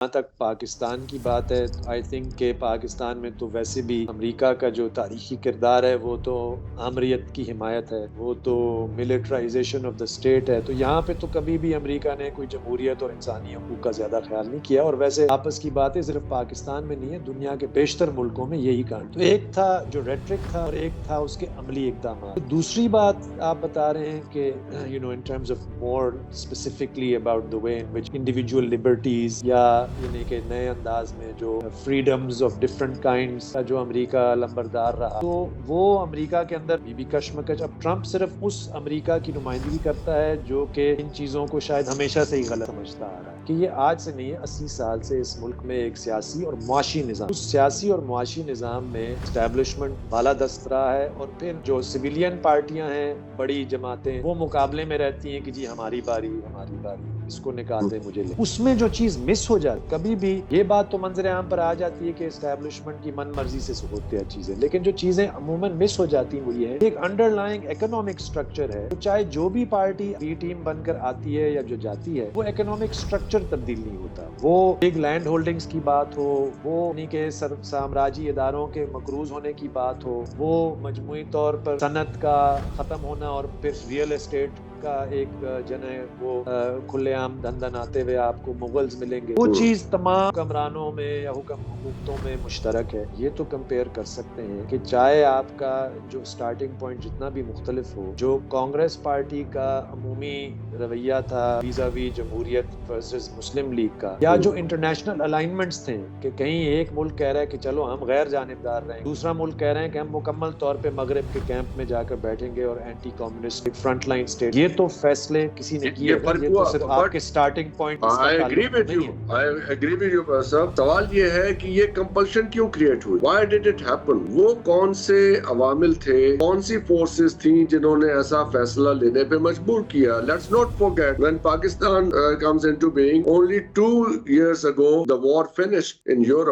جہاں تک پاکستان کی بات ہے تو آئی تھنک کہ پاکستان میں تو ویسے بھی امریکہ کا جو تاریخی کردار ہے وہ تو آمریت کی حمایت ہے، وہ تو ملٹرائزیشن آف دا اسٹیٹ ہے، تو یہاں پہ تو کبھی بھی امریکہ نے کوئی جمہوریت اور انسانی حقوق کا زیادہ خیال نہیں کیا، اور ویسے آپس کی باتیں صرف پاکستان میں نہیں ہے، دنیا کے بیشتر ملکوں میں یہی کانڈ۔ تو ایک تھا جو ریٹرک تھا اور ایک تھا اس کے عملی اقدامات۔ دوسری بات آپ بتا رہے ہیں کہ in terms of more specifically about the way in which individual liberties یا یعنی کہ نئے انداز میں جو فریڈمز آف ڈفرنٹ کائنڈس کا جو امریکہ لمبردار رہا، تو وہ امریکہ کے اندر بھی کشمکش۔ اب ٹرمپ صرف اس امریکہ کی نمائندگی کرتا ہے جو کہ ان چیزوں کو شاید ہمیشہ سے ہی غلط سمجھتا آ رہا ہے، کہ یہ آج سے نہیں ہے، 80 سال سے اس ملک میں ایک سیاسی اور معاشی نظام، اس سیاسی اور معاشی نظام میں اسٹیبلشمنٹ بالادست رہا ہے، اور پھر جو سویلین پارٹیاں ہیں، بڑی جماعتیں، وہ مقابلے میں رہتی ہیں کہ جی ہماری باری ہماری باری، اس کو نکال دیں مجھے لیں۔ اس میں جو چیز مس ہو جاتی، کبھی بھی یہ بات تو منظر عام پر آ جاتی ہے کہ اسٹیبلشمنٹ کی من مرضی سے ہوتی ہے چیزیں، لیکن جو چیزیں عموماً مس ہو جاتی ہیں وہ یہ ہے ایک انڈر لائنگ اکنامک اسٹرکچر ہے، تو چاہے جو بھی پارٹی بی ٹیم بن کر آتی ہے یا جو جاتی ہے، وہ اکنامک اسٹرکچر تبدیل نہیں ہوتا، وہ بگ لینڈ ہولڈنگز کی بات ہو، وہ انہی کے سامراجی اداروں کے مقروض ہونے کی بات ہو، وہ مجموعی طور پر صنعت کا ختم ہونا اور پھر ریئل اسٹیٹ کا ایک جن ہے وہ کھلے عام دھندن آتے ہوئے آپ کو مغلز ملیں گے، وہ چیز تمام حکمرانوں میں یا حکومتوں میں مشترک ہے۔ یہ تو کمپیئر کر سکتے ہیں کہ چاہے آپ کا جو سٹارٹنگ پوائنٹ جتنا بھی مختلف ہو، جو کانگریس پارٹی کا عمومی رویہ تھا ویزاوی جمہوریت ورسز مسلم لیگ کا، یا جو انٹرنیشنل الائنمنٹس تھے کہ کہیں ایک ملک کہہ رہا ہے کہ چلو ہم غیر جانبدار رہیں، دوسرا ملک کہہ رہے ہیں کہ ہم مکمل طور پہ مغرب کے کیمپ میں جا کر بیٹھیں گے اور anti communist front line state, یہ تو فیصلے کسی نے کیے، یہ تو صرف آپ کے سٹارٹنگ پوائنٹ اس کا تعلق نہیں ہے۔ I agree with you صاحب۔ سوال یہ ہے کہ یہ کمپلشن کیوں کریٹ ہوئی؟ Why did it happen؟ وہ کون سے عوامل تھے، کون سی فورسز تھیں جنہوں نے ایسا فیصلہ لینے پہ مجبور کیا؟ Let's not forget when Pakistan comes into being, only 2 years ago the war finished in Europe.